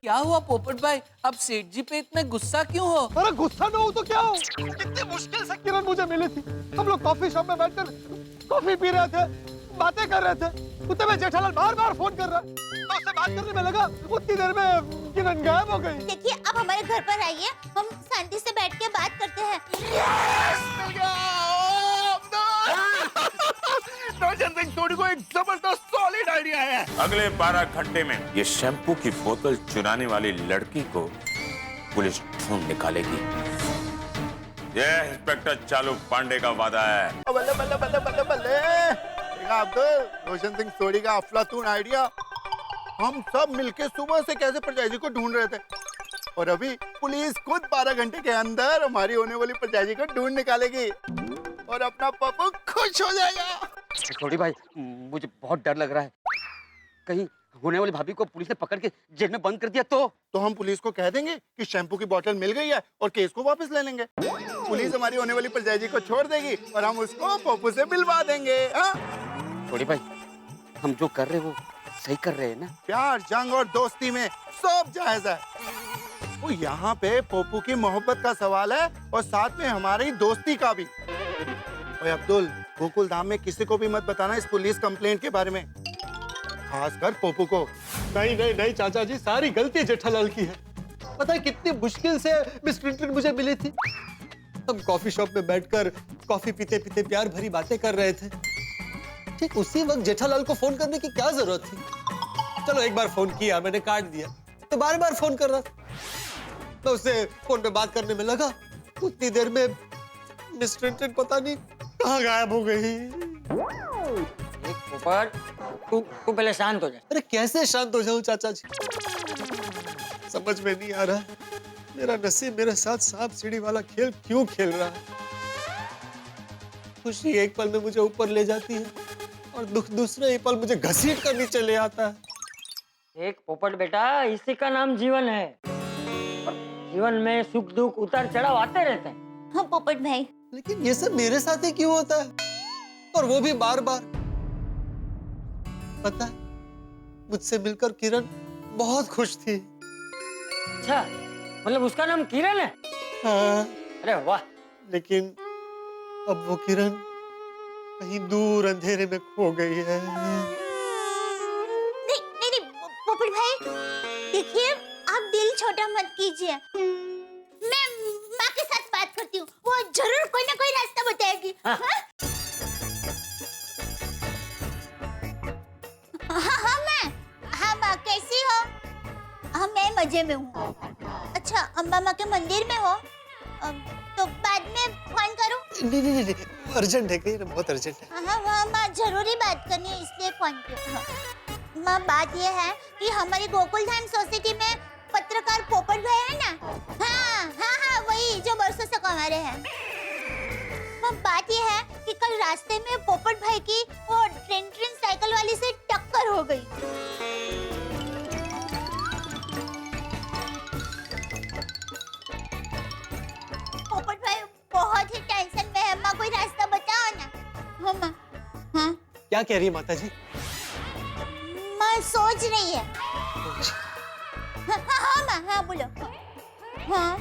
क्या हुआ पोपट भाई, अब सेठ जी पे इतना गुस्सा क्यों हो? अरे गुस्सा ना हो तो क्या हो, कितनी मुश्किल से किरण मुझे मिली थी। हम लोग कॉफी शॉप में बैठकर कॉफी पी रहे थे, बातें कर रहे थे। उतने में जेठालाल बार-बार फोन कर रहा है, तो उससे बात करने में लगा, उतनी देर में किरण गायब हो गई। देखिए अब हमारे घर पर आइए, हम शांति से बैठ के बात करते हैं। थोड़ी को एक जबरदस्त सॉलिड आइडिया है। अगले 12 घंटे में ये शैम्पू की बोतल चुराने वाली लड़की को पुलिस ढूंढ निकालेगी। यह इंस्पेक्टर चालू पांडे का वादा है। बल्ले बल्ले बल्ले बल्ले बल्ले। देखा अब्दुल, रोशन सिंह सोडी का अफलातून आइडिया। हम सब मिलके सुबह से कैसे परजाई को ढूंढ रहे थे, और अभी पुलिस खुद 12 घंटे के अंदर हमारी होने वाली परजाई को ढूंढ निकालेगी और अपना पप्पू खुश हो जाएगा। छोटी भाई, मुझे बहुत डर लग रहा है, कहीं होने वाली भाभी को पुलिस ने पकड़ के जेल में बंद कर दिया तो हम पुलिस को कह देंगे कि शैम्पू की बोतल मिल गई है और केस को वापस ले लेंगे। पुलिस हमारी होने वाली परजाई को छोड़ देगी और हम उसको पप्पू से मिलवा देंगे। छोटी भाई, हम जो कर रहे हैं वो सही कर रहे हैं ना? प्यार, जंग और दोस्ती में सब जायज है। वो यहाँ पे पप्पू की मोहब्बत का सवाल है और साथ में हमारी दोस्ती का भी। ओए अब्दुल, गोकुल धाम में किसी को भी मत बताना इस पुलिस कंप्लेंट के बारे में, खासकर पप्पू को। नहीं नहीं नहीं चाचा जी, सारी गलती जेठालाल की है। पता है कितनी मुश्किल से मिस क्लिंटन मुझे मिली थी। हम कॉफी शॉप में बैठकर कॉफी पीते पीते प्यार भरी बातें कर रहे थे। ठीक उसी वक्त जेठालाल को फोन करने की क्या जरूरत थी? चलो एक बार फोन किया, मैंने काट दिया, तो बार बार फोन कर रहा था। तो उससे फोन पे बात करने में लगा, उतनी देर में मिस क्लिंटन पता नहीं कहाँ गायब हो गई। पोपट, तू पहले शांत हो जा। अरे कैसे शांत हो जाऊं चाचा जी, समझ में नहीं आ रहा मेरा नसीब मेरे साथ सांप सीढ़ी वाला खेल क्यों खेल रहा है। खुशी एक पल में मुझे ऊपर ले जाती है और दुख दूसरे ही पल मुझे घसीट कर नीचे ले आता है। एक पोपट बेटा, इसी का नाम जीवन है। और जीवन में सुख दुख उतार चढ़ाव आते रहते हैं। हाँ पोपट भाई, लेकिन ये सब मेरे साथ ही क्यों होता है, और वो भी बार बार। पता है, मुझसे मिलकर किरण बहुत खुश थी। अच्छा, मतलब उसका नाम किरण है? हाँ, अरे वाह। लेकिन अब वो किरण कहीं दूर अंधेरे में खो गई है। नहीं नहीं नहीं पोपट भाई, देखिए आप दिल छोटा मत कीजिए। मैं माँ के साथ बात करती हूँ, वो जरूर कोई ना कोई रास्ता बताएगी। हाँ हाँ माँ, कैसी हो? हाँ मैं मजे में हूँ। अच्छा, अम्बा माँ के मंदिर में हो? तो बाद में फोन करूँ? नहीं, अर्जेंट है, कहीं बहुत अर्जेंट है। हाँ माँ, जरूरी बात करनी है इसलिए फोन किया। माँ बात ये है कि हमारी गोकुल धाम सोसाइटी में पत्रकार पोपट भाई है ना? हाँ वही जो बरसों से कमा रहे हैं। माँ बात ये है कि कल रास्ते में पोपट भाई की वो ट्रेन साइकिल वाली से टक्कर हो गई। पोपट भाई बहुत ही टेंशन में है। माँ कोई रास्ता बताओ ना। हाँ माँ। हाँ क्या कह रही है माता जी? माँ सोच रही है। हाँ माँ, हाँ बोलो। हाँ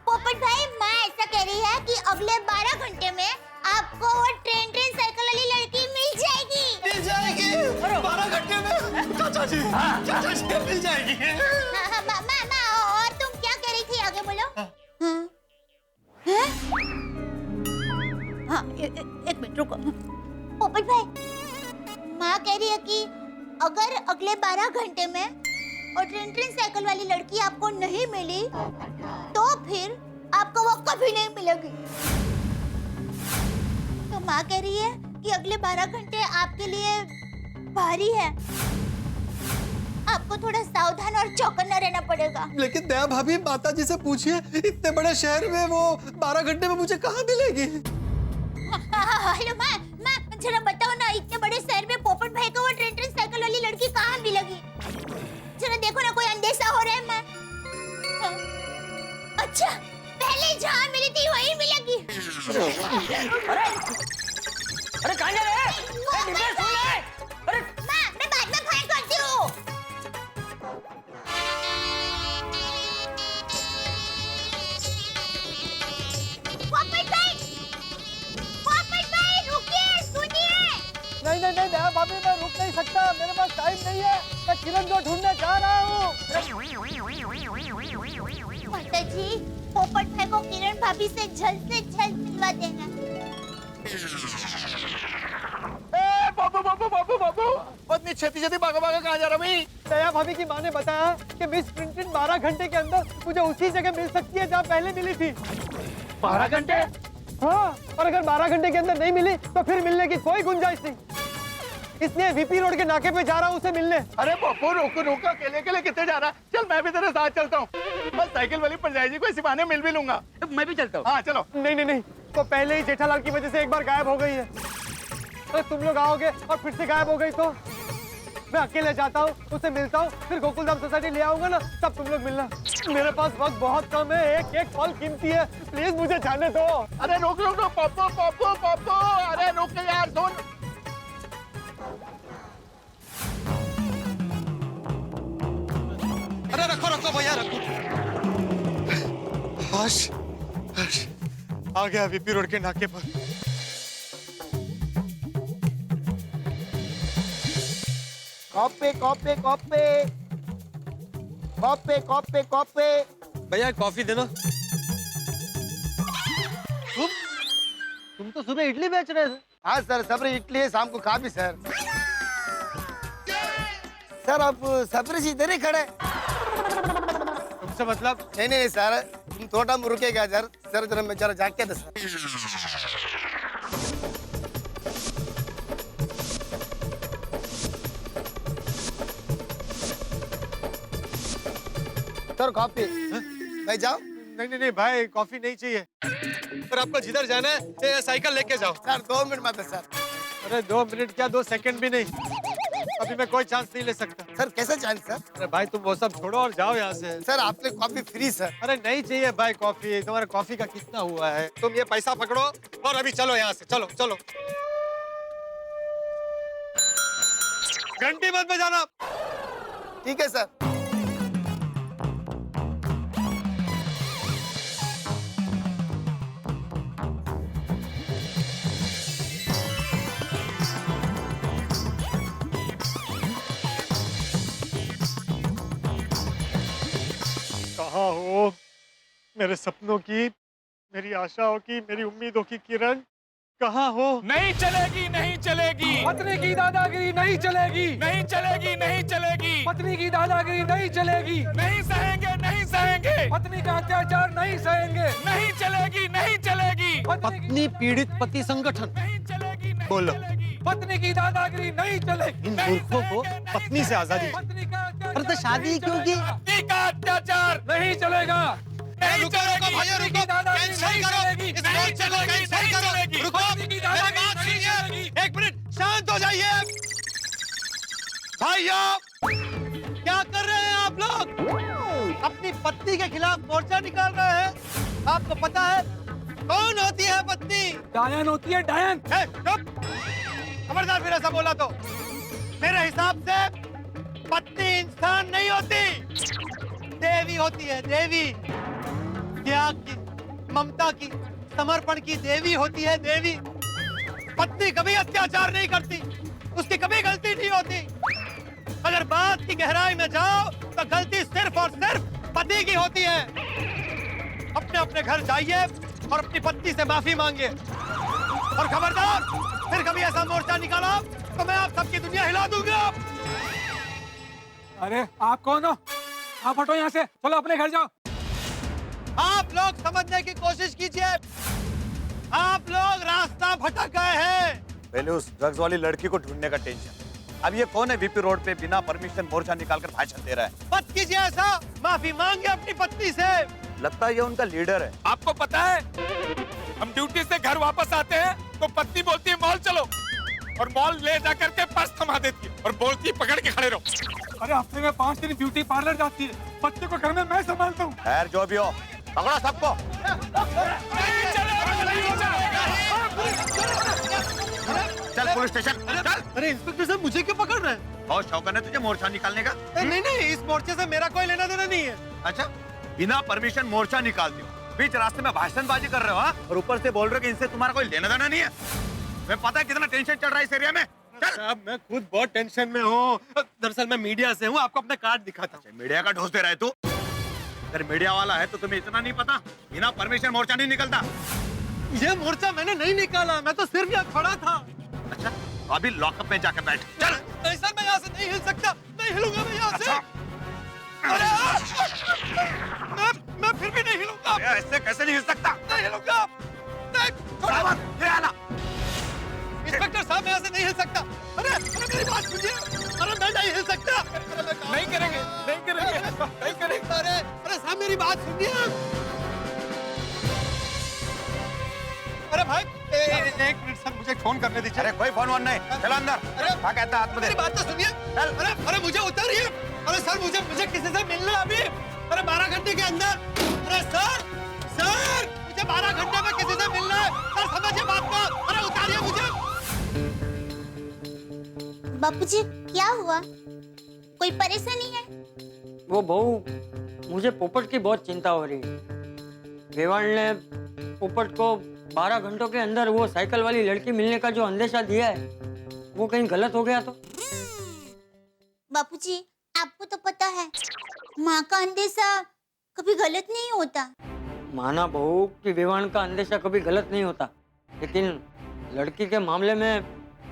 पोपट भाई, माँ ऐसा कह रही है कि अगले 12 घंटे में आपको वो ट्रेन साइकिल वाली लड़की मिल जाएगी। मिल जाएगी? 12 घंटे में? चाचा जी मिल जाएगी। माँ, और तुम क्या कह रही थी, आगे बोलो। हाँ एक मिनट रुको। पोपट भाई, माँ कह रही है कि अगर अगले 12 घंटे में और ट्रेन साइकिल वाली लड़की आपको नहीं मिली तो फिर आपको वो कभी नहीं मिलेगी। तो माँ कह रही है कि अगले 12 घंटे आपके लिए भारी है, आपको थोड़ा सावधान और चौकन्ना रहना पड़ेगा। लेकिन दया भाभी, माता जी से पूछिए, इतने बड़े शहर में वो 12 घंटे में मुझे कहाँ मिलेगी? हेलो माँ, जरा बताओ ना, इतने बड़े शहर में पोपट भाई को वो ट्रेन साइकिल वाली लड़की कहाँ मिलेगी? जरा देखो ना, कोई अंदेशा हो रहा है। मैं अच्छा, पहले जहाँ मिली थी वहीं मिलेगी। अरे कहाँ जा रहे हैं? मैं बाद में फोन करती हूँ। नहीं नहीं दया भाभी, मैं रुक नहीं सकता, मेरे पास टाइम नहीं है, मैं किरण को ढूंढने जा रहा हूँ। माताजी, पोपट भाई को किरण भाभी से जल्द मिलवा देना। बाबू बाबू बाबू बाबू, इतनी छेती छेती भागा भागा कहाँ जा रहा भाई? दया भाभी की माँ ने बताया कि मिस प्रिंटेड 12 घंटे के अंदर मुझे उसी जगह मिल सकती है जहाँ पहले मिली थी। 12 घंटे? हाँ, और अगर 12 घंटे के अंदर नहीं मिली तो फिर मिलने की कोई गुंजाइश नहीं। इसलिए वीपी रोड के नाके पे जा रहा हूँ उसे मिलने। अरे बापू रोको रोको, अकेले अकेले कितने जा रहा है? चल मैं भी तेरे साथ चलता हूँ, बस साइकिल वाली पंचायत जी को इसी बहाने मिल भी लूंगा। मैं भी चलता हूँ। हाँ चलो। नहीं नहीं नहीं, तो पहले ही जेठालाल की वजह से एक बार गायब हो गई है। अरे तुम लोग आओगे और फिर से गायब हो गई तो मैं अकेले जाता हूँ, उसे मिलता हूँ, फिर गोकुलधाम सोसाइटी ले आऊंगा ना, तब तुम लोग मिलना। मेरे पास वक्त बहुत कम है, एक एक पल कीमती है, प्लीज मुझे जाने दो। अरे रोक रोक रोक पापो पापो पापो, अरे रुक यार सुन। अरे रखो रखो भैया रखो। हर्ष, हर्ष, आ गया वीपी रोड के नाके पर। कॉपे कॉपे कॉपे कॉपे कॉपे कॉपे। भैया कॉफी देना। तुम तो सुबह इडली बेच रहे थे। हाँ सर, सबरी इडली है, शाम को खा भी सर। सर आप सबरी से इधर ही खड़े? तुमसे मतलब? नहीं नहीं सर, तुम थोड़ा में रुकेगा सर। सर जरा मैं जरा जाके दे सर। Sir coffee. मैं जाऊँ? नहीं नहीं नहीं भाई, कॉफी नहीं चाहिए। पर आपको जिधर जाना है ये साइकिल लेके जाओ। सर 2 मिनट मत सर। अरे 2 मिनट क्या, 2 सेकंड भी नहीं। अभी मैं कोई चांस नहीं ले सकता। सर कैसे चांस सर? अरे भाई तुम वो सब छोड़ो और जाओ यहाँ से। सर आपने कॉफी फ्री सर। अरे नहीं चाहिए भाई कॉफी, तुम्हारा कॉफी का कितना हुआ है? तुम ये पैसा पकड़ो और अभी चलो यहाँ से, चलो चलो। घंटी मत बजाना। ठीक है सर। कहाँ हो मेरे सपनों की, मेरी आशाओं की, मेरी उम्मीदों की किरण? कहाँ हो? नहीं चलेगी, नहीं चलेगी। पत्नी की दादागिरी नहीं चलेगी, नहीं चलेगी, नहीं चलेगी। पत्नी की दादागिरी नहीं चलेगी, नहीं सहेंगे, नहीं सहेंगे। पत्नी का अत्याचार नहीं सहेंगे, नहीं चलेगी, नहीं चलेगी। पत्नी पीड़ित पति संगठन, नहीं चलेगी, नहीं बोलो। चलेगी। पत्नी की दादागिरी नहीं चलेगी। इन मूर्खों को पत्नी से आजादी। पत्नी का अत्याचार अरे तो शादी क्यों की? पत्नी का अत्याचार नहीं चलेगा, नहीं चलेगी। पत्नी की दादागिरी नहीं चलेगी, नहीं चलेगी, नहीं चलेगी। पत्नी की दादागिरी नहीं चलेगी। एक मिनट शांत हो जाइए। भाइयों, क्या कर रहे हैं आप लोग? अपनी पत्नी के खिलाफ मोर्चा निकाल रहे हैं। आपको पता है कौन होती है पत्नी? डायन होती है, डायन। चुप, खबरदार फिर ऐसा बोला तो। मेरे हिसाब से पत्नी इंसान नहीं होती, देवी होती है, देवी। त्याग की, ममता की, समर्पण की देवी होती है, देवी। पत्नी कभी अत्याचार नहीं करती, उसकी कभी गलती नहीं होती। अगर बात की गहराई में जाओ तो गलती सिर्फ और सिर्फ पति की होती है। अपने अपने घर जाइए और अपनी पत्नी से माफी मांगिए। और खबरदार फिर कभी ऐसा मोर्चा निकाला तो मैं आप सबकी दुनिया हिला दूंगा। अरे आप कौन हो? आप हटो यहाँ से, चलो अपने घर जाओ। आप लोग समझने की कोशिश कीजिए, आप लोग रास्ता भटक गए हैं। पहले उस ड्रग्स वाली लड़की को ढूंढने का टेंशन, अब ये कौन है वीपी रोड पे बिना परमिशन मोर्चा निकालकर भाषण दे रहा है? मत कीजिए ऐसा, माफी मांगिए अपनी पत्नी से। लगता है ये उनका लीडर है। आपको पता है, हम ड्यूटी से घर वापस आते हैं तो पत्नी बोलती है मॉल चलो, और मॉल ले जाकर के पर्स थमा देती है और बोलती है पकड़ के खड़े रहो। अरे हफ्ते में 5 दिन ब्यूटी पार्लर जाती है, बच्चे को घर में मैं संभालता हूँ। खैर जो भी हो, पकड़ो सबको। चल पुलिस स्टेशन चल। अरे इंस्पेक्टर साहब, मुझे क्यों पकड़ रहे हैं? और शौकत है तुझे मोर्चा निकालने का? नहीं नहीं, इस मोर्चे से मेरा कोई लेना देना नहीं है। अच्छा, बिना परमिशन मोर्चा निकालते हो, बीच रास्ते में भाषणबाजी कर रहे हो, हाँ? और ऊपर से बोल रहे हो कि इनसे तुम्हारा कोई लेना देना नहीं है। मैं पता है कितना टेंशन चल रहा है इस एरिया में। साहब मैं खुद बहुत टेंशन में हूँ। दरअसल मैं मीडिया से हूँ, आपको अपना कार्ड दिखाता हूँ। मीडिया का ढोस दे रहा है तू? अगर मीडिया वाला है तो तुम्हें इतना नहीं पता, बिना परमिशन मोर्चा नहीं निकलता। ये मोर्चा मैंने नहीं निकाला, मैं तो सिर्फ यहाँ खड़ा था। अच्छा, तो अभी लॉकअप में जाकर बैठ। चल। नहीं सर, मैं यहाँ से नहीं हिल सकता, नहीं हिलूंगा मैं यहाँ से। अरे मैं फिर भी नहीं हिलूंगा। ऐसे कैसे नहीं हिल सकता? नहीं हिलूंगा। इंस्पेक्टर साहब, मैं यहाँ से नहीं हिल सकता। अरे मेरी बात सुनिए। अरे मैं नहीं हिल सकता। नहीं करेंगे, नहीं करेंगे, नहीं करेंगे। अरे साहब मेरी बात सुनिए। अरे भाई एक मिनट सर, मुझे फोन करने दीजिए। अरे कोई फोन वोन नहीं, चलो अंदर। अरे क्या कहता है? मेरी बात तो सुनिए। अरे मुझे उतारिए। अरे सर मुझे किसी से मिलना है अभी। अरे 12 घंटे के अंदर। अरे सर मुझे 12 घंटे में किसी से मिलना है। सर समझिए बात को। अरे उतारिए मुझे। बापूजी क्या हुआ? कोई परेशानी है? वो बहू, मुझे पोपट की बहुत चिंता हो रही है। वेवाण ने पोपट को 12 घंटों के अंदर वो साइकिल वाली लड़की मिलने का जो अंदेशा दिया है, वो कहीं गलत हो गया तो? बापूजी आपको तो पता है, माँ का अंदेशा कभी गलत नहीं होता। माना बहू कि वेवाण का अंदेशा कभी गलत नहीं होता, लेकिन लड़की के मामले में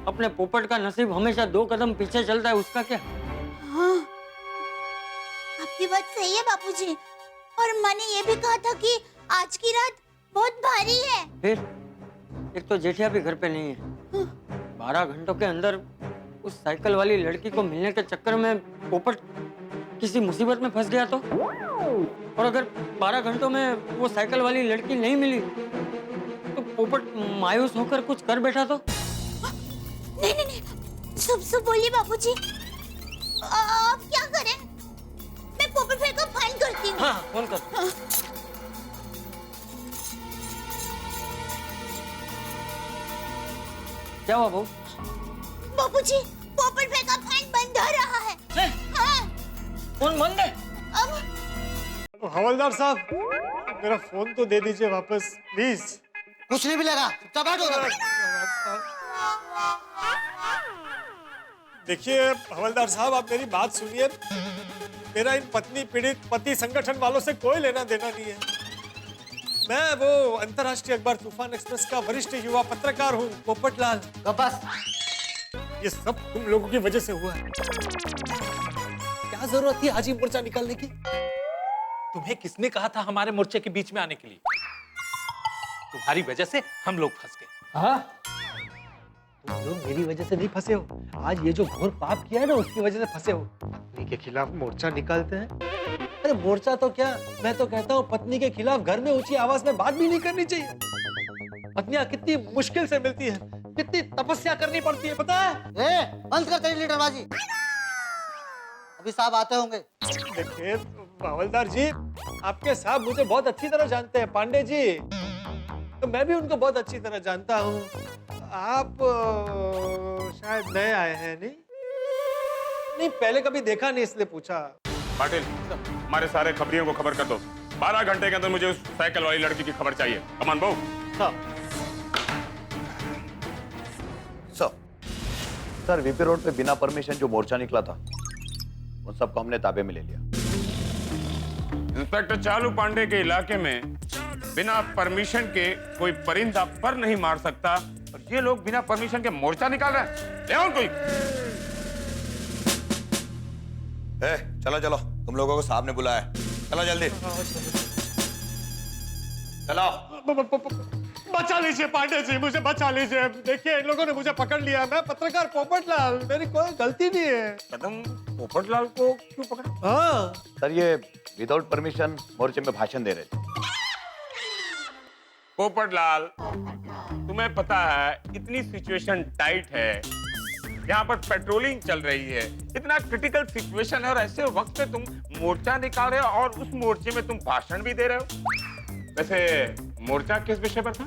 अपने पोपट का नसीब हमेशा 2 कदम पीछे चलता है, उसका क्या? हाँ, आपकी बात सही है बापूजी। और मैंने ये भी कहा था कि आज की रात बहुत भारी है। फिर एक तो जेठिया भी घर पे नहीं है। 12 घंटों के अंदर उस साइकिल वाली लड़की को मिलने के चक्कर में पोपट किसी मुसीबत में फंस गया तो? और अगर 12 घंटों में वो साइकिल वाली लड़की नहीं मिली तो पोपट मायूस होकर कुछ कर बैठा तो? नहीं, सब बोलिए बापूजी। आप क्या करें? मैं पोपट भाई को फोन करती हूँ। हाँ, फोन कर। क्या हुआ बहू? बापूजी, पोपट भाई का फोन बंद हो रहा है। हाँ। फोन बंद है? अब हवलदार साहब, मेरा फोन तो दे दीजिए वापस प्लीज। कुछ नहीं मिलेगा, चुपचाप बैठो उधर। देखिए हवलदार साहब, आप मेरी बात सुनिए। मेरा इन पत्नी पीड़ित पति संगठन वालों से कोई लेना देना नहीं है। मैं वो अंतर्राष्ट्रीय अखबार तूफान एक्सप्रेस का वरिष्ठ युवा पत्रकार हूँ, पोपटलाल। तो बस ये सब तुम लोगों की वजह से हुआ है। क्या जरूरत थी आज ही मोर्चा निकालने की? तुम्हें किसने कहा था हमारे मोर्चे के बीच में आने के लिए? तुम्हारी वजह से हम लोग फंस गए। हाँ, तुम लोग मेरी वजह से नहीं फंसे हो। आज ये जो घोर पाप किया है ना, उसकी वजह से फंसे हो। पत्नी के खिलाफ मोर्चा निकालते हैं। अरे मोर्चा तो क्या, मैं तो कहता हूँ पत्नी के खिलाफ घर में ऊंची आवाज में बात भी नहीं करनी चाहिए। पत्नियां कितनी मुश्किल से मिलती है, कितनी तपस्या करनी पड़ती है, पता है? बंद कर तेरी लीडरबाजी। अभी साहब आते होंगे। देखिए हवलदार जी, आपके साहब मुझे बहुत अच्छी तरह जानते हैं। पांडे जी, तो मैं भी उनको बहुत अच्छी तरह जानता हूँ। आप शायद नए आए हैं। नहीं, पहले कभी देखा नहीं इसलिए पूछा। पाटिल, हमारे सारे खबरियों को खबर कर दो। 12 घंटे के अंदर मुझे उस साइकिल वाली लड़की की खबर चाहिए। कमान बहू। हाँ। सर, वीपी रोड पे बिना परमिशन जो मोर्चा निकला था, उन सबको हमने ताबे में ले लिया। इंस्पेक्टर चालू पांडे के इलाके में बिना परमिशन के कोई परिंदा पर नहीं मार सकता, और ये लोग बिना परमिशन के मोर्चा निकाल रहे हैं। ले आओ कोई। चलो चलो, तुम लोगों को साहब ने बुलाया है। चलो जल्दी चलो। बचा लीजिए पांडे जी, मुझे बचा लीजिए। देखिए इन लोगों ने मुझे पकड़ लिया। मैं पत्रकार पोपटलाल, मेरी कोई गलती नहीं है। कदम पोपटलाल को क्यों पकड़ा? हाँ सर, ये विदाउट परमिशन मोर्चे में भाषण दे रहे थे। पोपटलाल, तुम्हें पता है इतनी सिचुएशन टाइट है, यहाँ पर पेट्रोलिंग चल रही है, इतना क्रिटिकल सिचुएशन है, और ऐसे वक्त पे तुम मोर्चा निकाल रहे हो और उस मोर्चे में तुम भाषण भी दे रहे हो। वैसे मोर्चा किस विषय पर था?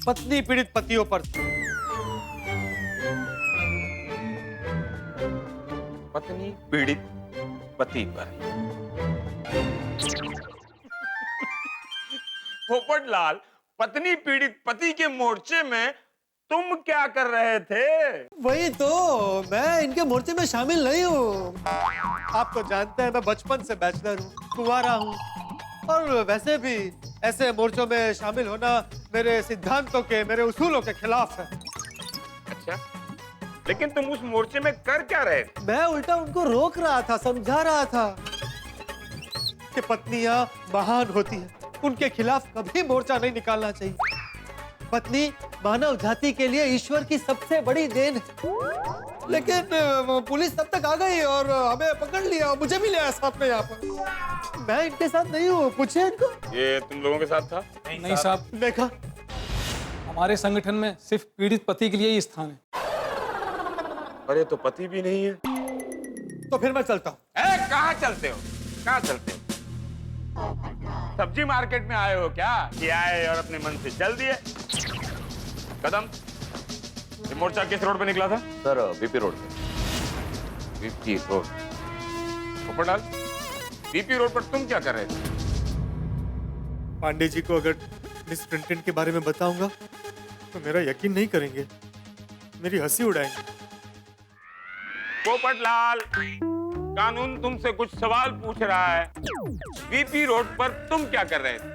पत्नी पीड़ित पतियों पर। पत्नी पीड़ित पति पर। पोपटलाल, पत्नी पीड़ित पति के मोर्चे में तुम क्या कर रहे थे? वही तो, मैं इनके मोर्चे में शामिल नहीं हूँ। आप तो जानते हैं मैं बचपन से बैचलर हूँ, कुंवारा हूँ, और वैसे भी ऐसे मोर्चों में शामिल होना मेरे सिद्धांतों के, मेरे उसूलों के खिलाफ है। अच्छा, लेकिन तुम उस मोर्चे में कर क्या रहे थे? मैं उल्टा उनको रोक रहा था, समझा रहा था कि पत्नियां महान होती हैं, उनके खिलाफ कभी मोर्चा नहीं निकालना चाहिए। पत्नी मानव जाति के लिए ईश्वर की सबसे बड़ी देन है। लेकिन पुलिस तब तक आ गई और हमें पकड़ लिया, मुझे भी लिया साथ में यहाँ पर। मैं इनके साथ नहीं हूँ, पूछे इनको। ये तुम लोगों के साथ था? नहीं साहब, देखा, हमारे संगठन में सिर्फ पीड़ित पति के लिए ही स्थान है। अरे तो पति भी नहीं है। तो फिर मैं चलता हूँ। कहाँ चलते हो? कहाँ चलते हो? सब्जी मार्केट में आए हो क्या? कि आए और अपने मन से चल दिए? कदम, ये मोर्चा किस रोड पे निकला था? सर वीपी रोड पे। VP road? ऊपर डाल। वीपी रोड पर तुम क्या कर रहे थे? पांडे जी को अगर मिस क्लिंटन के बारे में बताऊंगा तो मेरा यकीन नहीं करेंगे, मेरी हंसी उड़ाएंगे। पोपटलाल, कानून तुमसे कुछ सवाल पूछ रहा है। वीपी रोड पर तुम क्या कर रहे थे?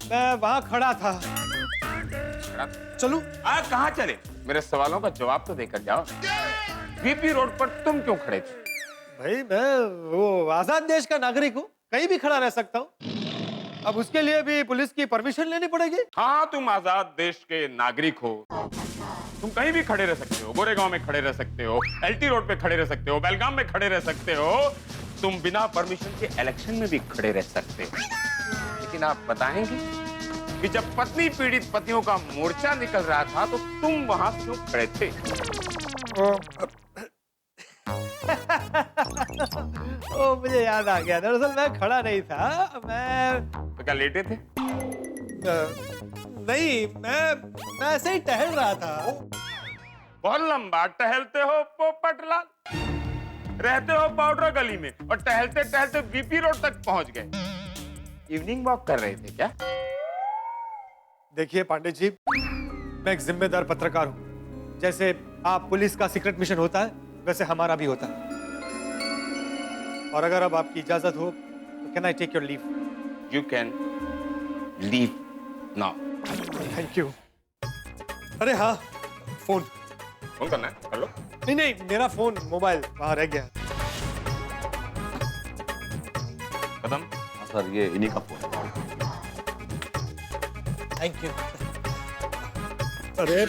मैं वहां खड़ा था। चलूं? कहाँ चले? मेरे सवालों का जवाब तो देकर जाओ। वीपी रोड पर तुम क्यों खड़े थे? भाई मैं वो आजाद देश का नागरिक हूँ, कहीं भी खड़ा रह सकता हूँ। अब उसके लिए भी पुलिस की परमिशन लेनी पड़ेगी। हाँ, तुम आजाद देश के नागरिक हो, तुम कहीं भी खड़े रह सकते हो। गोरेगांव में खड़े रह सकते हो, एलटी रोड पे खड़े रह सकते हो, बेलगाम में खड़े रह सकते हो, तुम बिना परमिशन के इलेक्शन में भी खड़े रह सकते हो। लेकिन आप बताएंगे कि जब पत्नी पीड़ित पतियों का मोर्चा निकल रहा था तो तुम वहां क्यों खड़े थे? ओ, मुझे याद आ गया, दरअसल मैं खड़ा नहीं था, मैं तो क्या लेटे थे? नहीं, मैं ऐसे ही टहल रहा था। बहुत लंबा टहलते हो पोपटलाल, रहते हो पाउडर गली में और टहलते टहलते वीपी रोड तक पहुंच गए। इवनिंग वॉक कर रहे थे क्या? देखिए पांडे जी, मैं एक जिम्मेदार पत्रकार हूँ। जैसे आप पुलिस का सीक्रेट मिशन होता है, वैसे हमारा भी होता है। और अगर अब आपकी इजाजत हो तो can I take your leave? You can leave now. Thank you. अरे हाँ, फोन करना है, कर लो। नहीं, मेरा फोन, मोबाइल वहां रह गया। कदम। हाँ सर, ये इन्हीं का फोन है। Thank you. अरे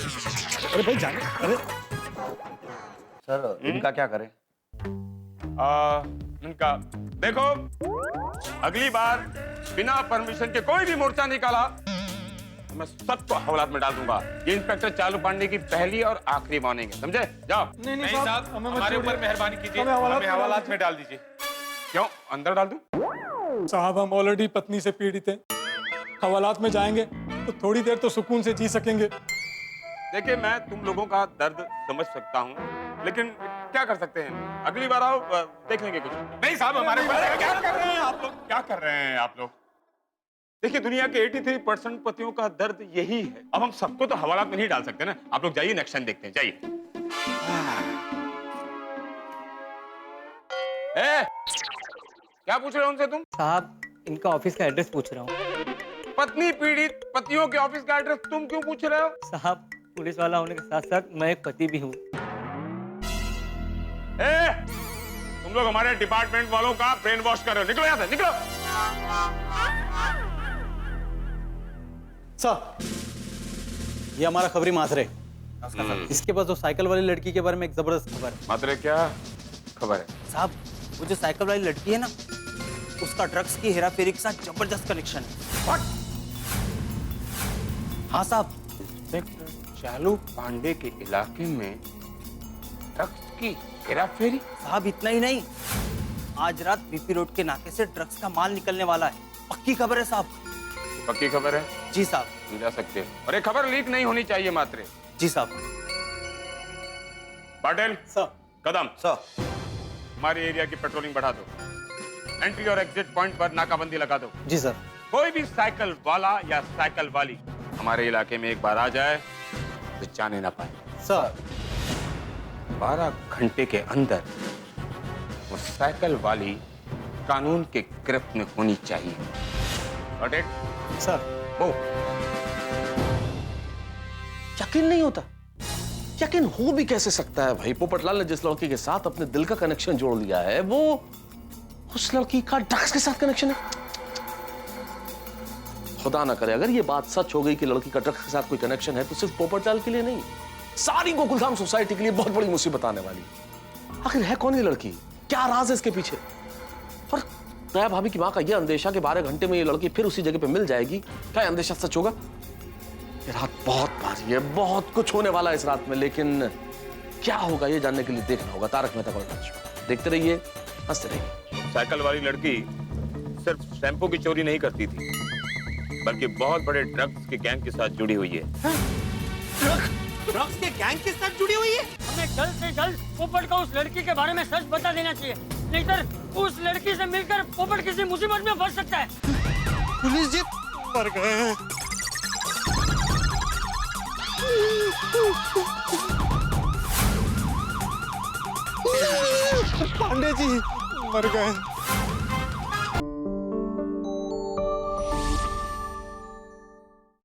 भाई जाने। अरे सर, इनका क्या करें? इनका देखो, अगली बार बिना परमिशन के कोई भी मोर्चा निकाला मैं सबको हवालात में डाल दूंगा। ये इंस्पेक्टर चालू पांडे की पहली और आखिरी वार्निंग है, समझे? जाओ। नहीं साहब, हमारे ऊपर मेहरबानी कीजिए, हमें हवालात में डाल दीजिए। क्यों अंदर डाल दूं? साहब, हम ऑलरेडी पत्नी से पीड़ित हैं। हवालात में जाएंगे तो थोड़ी देर तो सुकून से जी सकेंगे। देखिए, मैं तुम लोगों का दर्द समझ सकता हूँ, लेकिन क्या कर सकते हैं? अगली बार आओ, देख लेंगे कुछ। नहीं साहब, हमारे ऊपर क्या कर रहे हैं आप लोग? क्या कर रहे हैं आप लोग? देखिए, दुनिया के 83% पतियों का दर्द यही है। अब हम सबको तो हवालात में नहीं डाल सकते ना। आप लोग जाइए, नेक्स्ट टाइम देखते हैं, जाइए। क्या पूछ रहे हो उनसे तुम? साहब, इनका ऑफिस का एड्रेस पूछ रहा हूँ। पत्नी पीड़ित पतियों के ऑफिस का एड्रेस तुम क्यों पूछ रहे हो? साहब, पुलिस वाला होने के साथ साथ मैं एक पति भी हूँ। तुम लोग हमारे डिपार्टमेंट वालों का ब्रेन वॉश कर रहे हो। निकलो यहाँ से, निकलो। सर, ये हमारा खबरी माजरे। इसके पास जो साइकिल वाली लड़की के बारे में एक जबरदस्त खबर है। माजरे, क्या खबर है? साहब, वो जो साइकिल वाली लड़की है ना, उसका ड्रग्स की हेराफेरी के साथ जबरदस्त कनेक्शन है। What? हाँ साहब। चालू पांडे के इलाके में ड्रग्स की हेराफेरी? साहब, इतना ही नहीं, आज रात वीपी रोड के नाके से ड्रग्स का माल निकलने वाला है। पक्की खबर है साहब। पक्की खबर है? जी साहब। तुम जा सकते हो, और ये खबर लीक नहीं होनी चाहिए मात्रे। जी साहब। पाटिल सर। कदम सर, हमारे एरिया की पेट्रोलिंग बढ़ा दो। एंट्री और एग्जिट पॉइंट पर नाकाबंदी लगा दो। जी सर। कोई भी साइकिल वाला या साइकिल वाली हमारे इलाके में एक बार आ जाए तो जाने ना पाए। सर 12 घंटे के अंदर वो साइकिल वाली कानून के गिरफ्त में होनी चाहिए। Got it? Sir Move. यकीन नहीं होता। यकीन हो भी कैसे सकता है भाई? पोपटलाल ने जिस लड़की के साथ अपने दिल का कनेक्शन जोड़ लिया है, वो उस लड़की का ड्रग्स के साथ कनेक्शन है। खुदा ना करे अगर ये बात सच हो गई कि लड़की का ड्रग्स के साथ कोई कनेक्शन है, तो सिर्फ पोपटलाल के लिए नहीं, सारी गोकुलधाम सोसाइटी के लिए बहुत बड़ी मुसीबत आने वाली है। आखिर है कौन ये लड़की? क्या राज है इसके पीछे? और दया भाभी की मां का यह अंदेशा कि 12 घंटे में ये लड़की फिर उसी जगह पे मिल जाएगी, क्या ये अंदेशा सच होगा? ये रात बहुत भारी है, बहुत कुछ होने वाला है इस रात में, लेकिन क्या होगा ये जानने के लिए देखना होगा तारक मेहता का उल्टा चश्मा। देखते रहिए, हंसते रहिए। साइकिल वाली लड़की सिर्फ शैम्पू की चोरी नहीं करती थी, बल्कि बहुत बड़े ड्रग्स के गैंग के साथ जुड़ी हुई है। ड्रग्स के गैंग के साथ जुड़ी हुई है? हमें जल्द से जल्द पोपट को उस लड़की के बारे में सच बता देना चाहिए, नहीं तो उस लड़की से मिलकर पोपट किसी मुसीबत में फंस सकता है। पुलिस जी मर गए। पांडे जी मर गए।